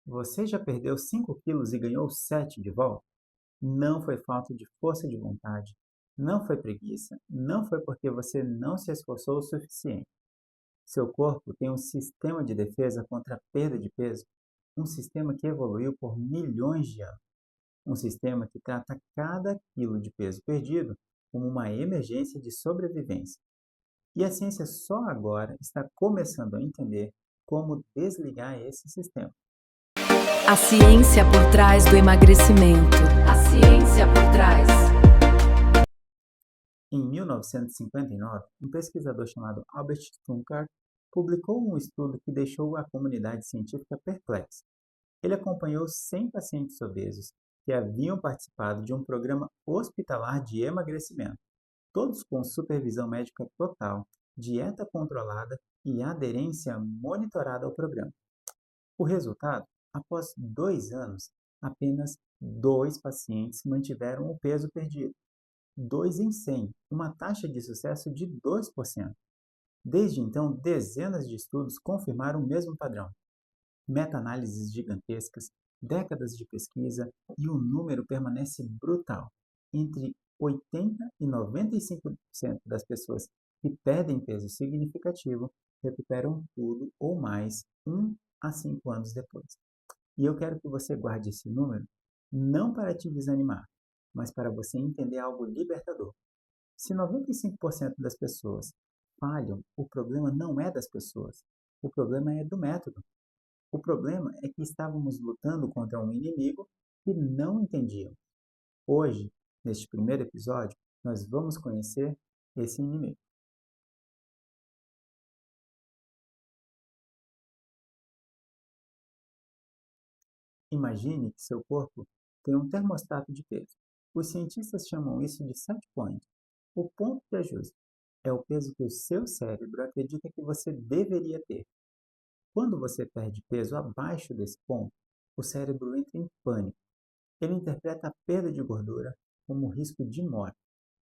Você já perdeu 5 quilos e ganhou 7 de volta? Não foi falta de força de vontade, não foi preguiça, não foi porque você não se esforçou o suficiente. Seu corpo tem um sistema de defesa contra a perda de peso, um sistema que evoluiu por milhões de anos, um sistema que trata cada quilo de peso perdido como uma emergência de sobrevivência. E a ciência só agora está começando a entender como desligar esse sistema. A ciência por trás do emagrecimento. A ciência por trás. Em 1959, um pesquisador chamado Albert Stumpard publicou um estudo que deixou a comunidade científica perplexa. Ele acompanhou 100 pacientes obesos que haviam participado de um programa hospitalar de emagrecimento, todos com supervisão médica total, dieta controlada e aderência monitorada ao programa. O resultado: após 2 anos, apenas 2 pacientes mantiveram o peso perdido. 2 em 100, uma taxa de sucesso de 2%. Desde então, dezenas de estudos confirmaram o mesmo padrão. Meta-análises gigantescas, décadas de pesquisa e o número permanece brutal. Entre 80 e 95% das pessoas que perdem peso significativo recuperam tudo ou mais 1 a 5 anos depois. E eu quero que você guarde esse número não para te desanimar, mas para você entender algo libertador. Se 95% das pessoas falham, o problema não é das pessoas, o problema é do método. O problema é que estávamos lutando contra um inimigo que não entendíamos. Hoje, neste primeiro episódio, nós vamos conhecer esse inimigo. Imagine que seu corpo tem um termostato de peso. Os cientistas chamam isso de set point, o ponto de ajuste. É o peso que o seu cérebro acredita que você deveria ter. Quando você perde peso abaixo desse ponto, o cérebro entra em pânico. Ele interpreta a perda de gordura como risco de morte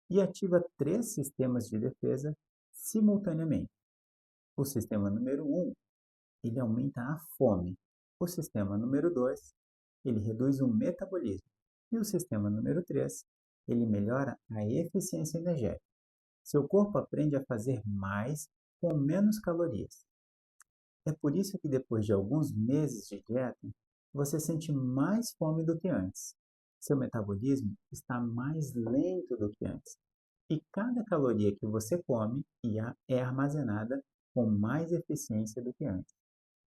e ativa 3 sistemas de defesa simultaneamente. O sistema número 1, ele aumenta a fome. O sistema número 2, ele reduz o metabolismo. E o sistema número 3, ele melhora a eficiência energética. Seu corpo aprende a fazer mais com menos calorias. É por isso que depois de alguns meses de dieta, você sente mais fome do que antes. Seu metabolismo está mais lento do que antes. E cada caloria que você come é armazenada com mais eficiência do que antes.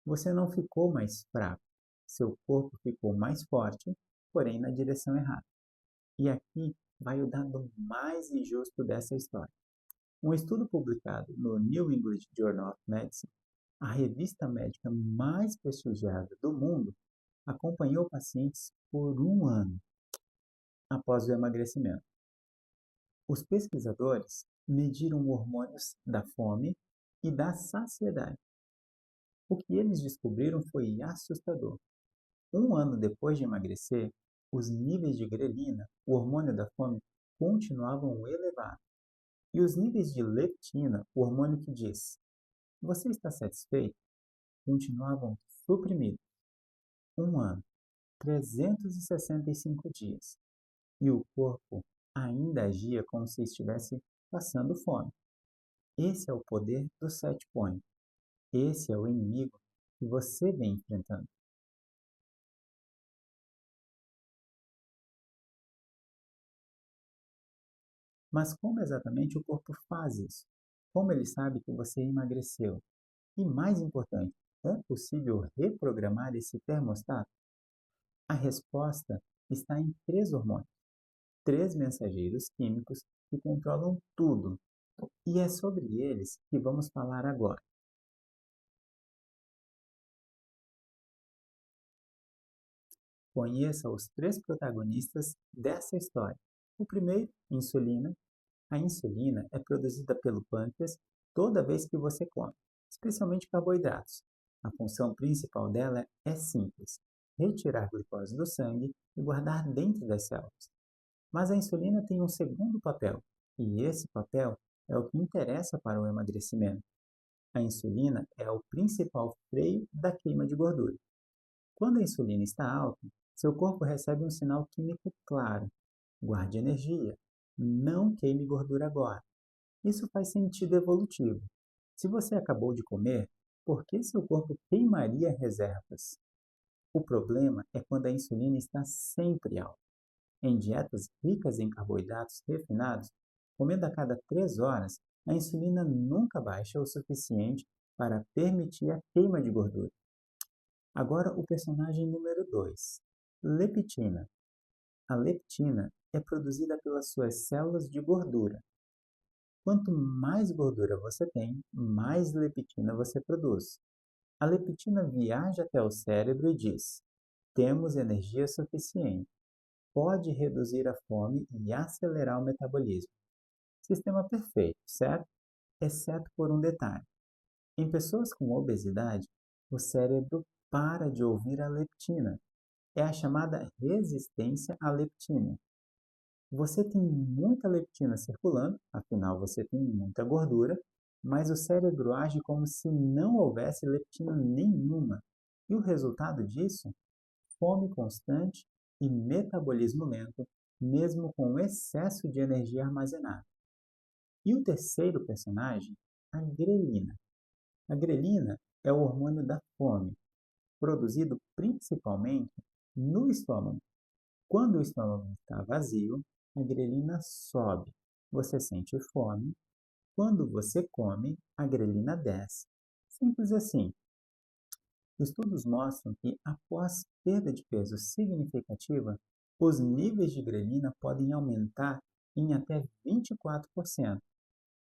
Você não ficou mais fraco. Seu corpo ficou mais forte, porém na direção errada. E aqui vai o dado mais injusto dessa história. Um estudo publicado no New England Journal of Medicine, a revista médica mais prestigiada do mundo, acompanhou pacientes por um ano após o emagrecimento. Os pesquisadores mediram hormônios da fome e da saciedade. O que eles descobriram foi assustador. Um ano depois de emagrecer, os níveis de grelina, o hormônio da fome, continuavam elevados. E os níveis de leptina, o hormônio que diz: você está satisfeito? Continuavam suprimidos. Um ano, 365 dias. E o corpo ainda agia como se estivesse passando fome. Esse é o poder do set point. Esse é o inimigo que você vem enfrentando. Mas como exatamente o corpo faz isso? Como ele sabe que você emagreceu? E mais importante, é possível reprogramar esse termostato? A resposta está em 3 hormônios, 3 mensageiros químicos que controlam tudo. E é sobre eles que vamos falar agora. Conheça os 3 protagonistas dessa história. O primeiro, insulina. A insulina é produzida pelo pâncreas toda vez que você come, especialmente carboidratos. A função principal dela é simples: retirar glicose do sangue e guardar dentro das células. Mas a insulina tem um segundo papel, e esse papel é o que interessa para o emagrecimento. A insulina é o principal freio da queima de gordura. Quando a insulina está alta, seu corpo recebe um sinal químico claro: guarde energia, não queime gordura agora. Isso faz sentido evolutivo. Se você acabou de comer, por que seu corpo queimaria reservas? O problema é quando a insulina está sempre alta. Em dietas ricas em carboidratos refinados, comendo a cada 3 horas, a insulina nunca baixa o suficiente para permitir a queima de gordura. Agora o personagem número 2, leptina. A leptina é produzida pelas suas células de gordura. Quanto mais gordura você tem, mais leptina você produz. A leptina viaja até o cérebro e diz: temos energia suficiente. Pode reduzir a fome e acelerar o metabolismo. Sistema perfeito, certo? Exceto por um detalhe. Em pessoas com obesidade, o cérebro para de ouvir a leptina. É a chamada resistência à leptina. Você tem muita leptina circulando, afinal você tem muita gordura, mas o cérebro age como se não houvesse leptina nenhuma. E o resultado disso? Fome constante e metabolismo lento, mesmo com excesso de energia armazenada. E o terceiro personagem, a grelina. A grelina é o hormônio da fome, produzido principalmente no estômago. Quando o estômago está vazio, a grelina sobe. Você sente fome. Quando você come, a grelina desce. Simples assim. Estudos mostram que, após perda de peso significativa, os níveis de grelina podem aumentar em até 24%.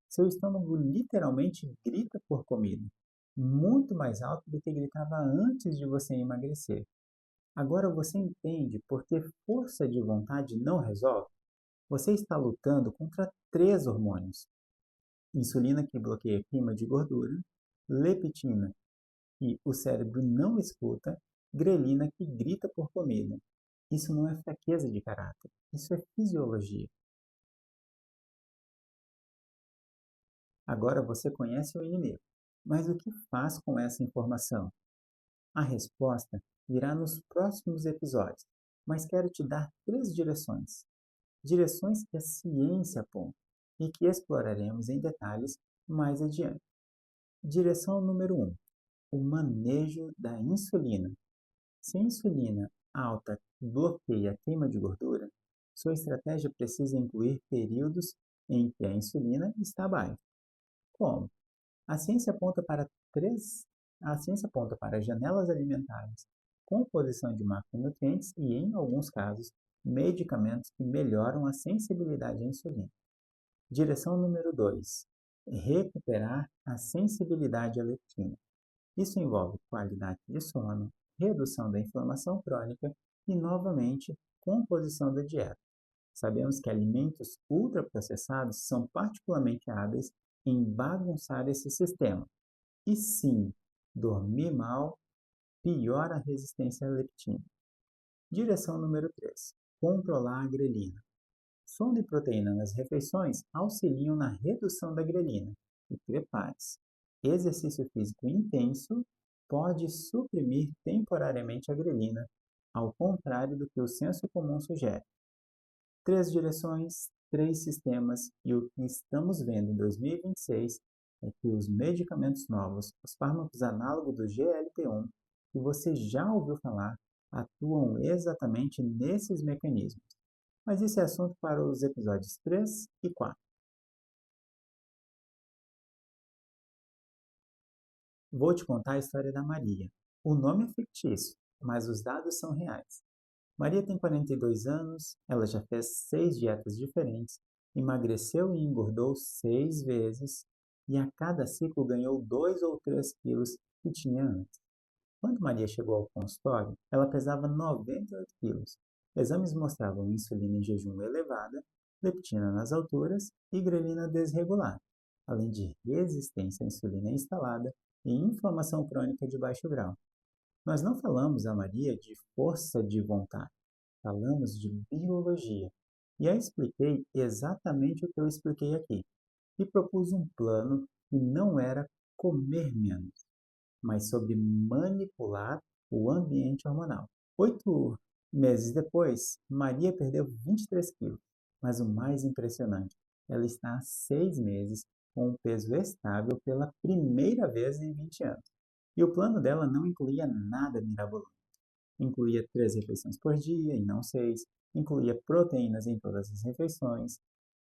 Seu estômago literalmente grita por comida, muito mais alto do que gritava antes de você emagrecer. Agora você entende por que força de vontade não resolve? Você está lutando contra 3 hormônios: insulina, que bloqueia a queima de gordura; leptina, que o cérebro não escuta; grelina, que grita por comida. Isso não é fraqueza de caráter, isso é fisiologia. Agora você conhece o inimigo. Mas o que faz com essa informação? A resposta virá nos próximos episódios, mas quero te dar 3 direções. Direções que a ciência aponta e que exploraremos em detalhes mais adiante. Direção número 1: o manejo da insulina. Se a insulina alta bloqueia a queima de gordura, sua estratégia precisa incluir períodos em que a insulina está baixa. Como? A ciência aponta para três, a ciência aponta para janelas alimentares, composição de macronutrientes e, em alguns casos, medicamentos que melhoram a sensibilidade à insulina. Direção número 2: recuperar a sensibilidade à leptina. Isso envolve qualidade de sono, redução da inflamação crônica e, novamente, composição da dieta. Sabemos que alimentos ultraprocessados são particularmente hábeis em bagunçar esse sistema. E sim, dormir mal piora a resistência à leptina. Direção número 3: controlar a grelina. Sono e proteína nas refeições auxiliam na redução da grelina. E prepare-se: exercício físico intenso pode suprimir temporariamente a grelina, ao contrário do que o senso comum sugere. 3 direções, 3 sistemas, e o que estamos vendo em 2026 é que os medicamentos novos, os fármacos análogos do GLP-1, que você já ouviu falar, atuam exatamente nesses mecanismos. Mas isso é assunto para os episódios 3 e 4. Vou te contar a história da Maria. O nome é fictício, mas os dados são reais. Maria tem 42 anos, ela já fez 6 dietas diferentes, emagreceu e engordou 6 vezes e a cada ciclo ganhou 2 ou 3 quilos que tinha antes. Quando Maria chegou ao consultório, ela pesava 98 quilos. Exames mostravam insulina em jejum elevada, leptina nas alturas e grelina desregulada, além de resistência à insulina instalada e inflamação crônica de baixo grau. Nós não falamos a Maria de força de vontade, falamos de biologia. E eu expliquei exatamente o que eu expliquei aqui. E propus um plano que não era comer menos, mas sobre manipular o ambiente hormonal. 8 meses depois, Maria perdeu 23 quilos. Mas o mais impressionante, ela está há 6 meses com um peso estável pela primeira vez em 20 anos. E o plano dela não incluía nada mirabolante. Incluía 3 refeições por dia e não 6, incluía proteínas em todas as refeições,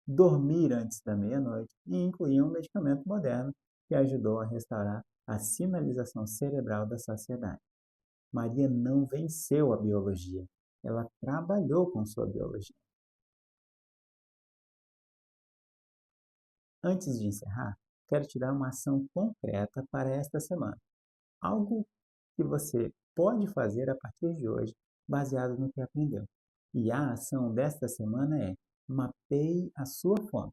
dormir antes da meia-noite e incluía um medicamento moderno que ajudou a restaurar a sinalização cerebral da saciedade. Maria não venceu a biologia, ela trabalhou com sua biologia. Antes de encerrar, quero te dar uma ação concreta para esta semana. Algo que você pode fazer a partir de hoje, baseado no que aprendeu. E a ação desta semana é: mapeie a sua fome.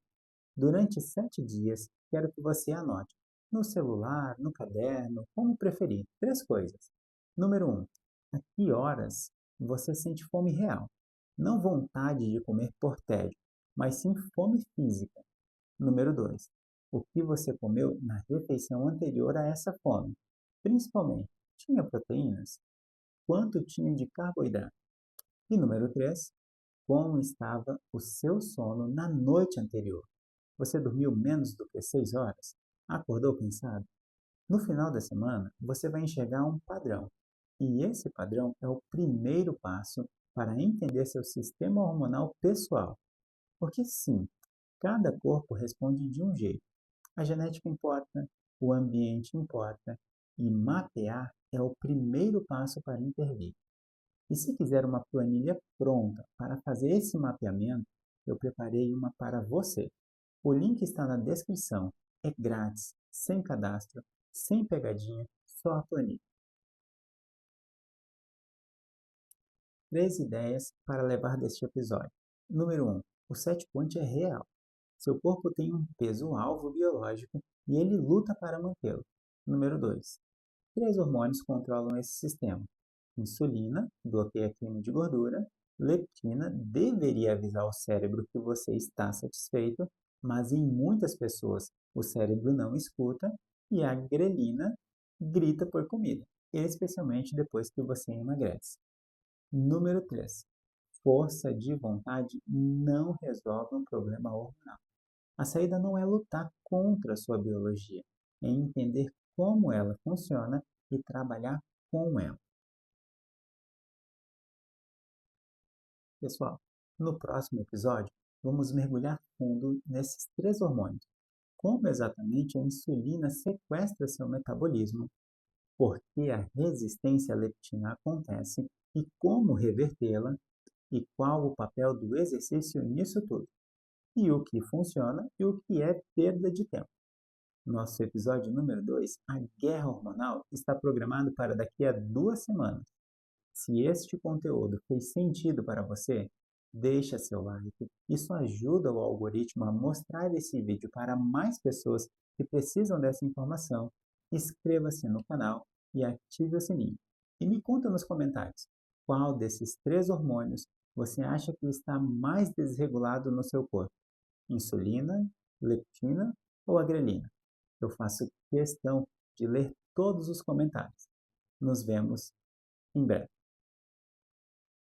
Durante 7 dias, quero que você anote no celular, no caderno, como preferir, 3 coisas. Número 1. A que horas você sente fome real? Não vontade de comer por tédio, mas sim fome física. Número 2. O que você comeu na refeição anterior a essa fome? Principalmente, tinha proteínas? Quanto tinha de carboidrato? E número 3. Como estava o seu sono na noite anterior? Você dormiu menos do que 6 horas? Acordou cansado? No final da semana, você vai enxergar um padrão. E esse padrão é o primeiro passo para entender seu sistema hormonal pessoal. Porque sim, cada corpo responde de um jeito. A genética importa, o ambiente importa, e mapear é o primeiro passo para intervir. E se quiser uma planilha pronta para fazer esse mapeamento, eu preparei uma para você. O link está na descrição. É grátis, sem cadastro, sem pegadinha, só a planilha. 3 ideias para levar deste episódio. Número 1. O set point é real. Seu corpo tem um peso-alvo biológico e ele luta para mantê-lo. Número 2. 3 hormônios controlam esse sistema. Insulina, bloqueia a queima de gordura. Leptina deveria avisar o cérebro que você está satisfeito, mas em muitas pessoas o cérebro não escuta. E a grelina grita por comida, especialmente depois que você emagrece. Número 3. Força de vontade não resolve um problema hormonal. A saída não é lutar contra a sua biologia, é entender como ela funciona e trabalhar com ela. Pessoal, no próximo episódio, vamos mergulhar fundo nesses 3 hormônios. Como exatamente a insulina sequestra seu metabolismo, por que a resistência à leptina acontece e como revertê-la, e qual o papel do exercício nisso tudo, e o que funciona e o que é perda de tempo. Nosso episódio número 2, a guerra hormonal, está programado para daqui a 2 semanas. Se este conteúdo fez sentido para você, deixa seu like. Isso ajuda o algoritmo a mostrar esse vídeo para mais pessoas que precisam dessa informação. Inscreva-se no canal e ative o sininho. E me conta nos comentários qual desses 3 hormônios você acha que está mais desregulado no seu corpo: insulina, leptina ou a grelina? Eu faço questão de ler todos os comentários. Nos vemos em breve.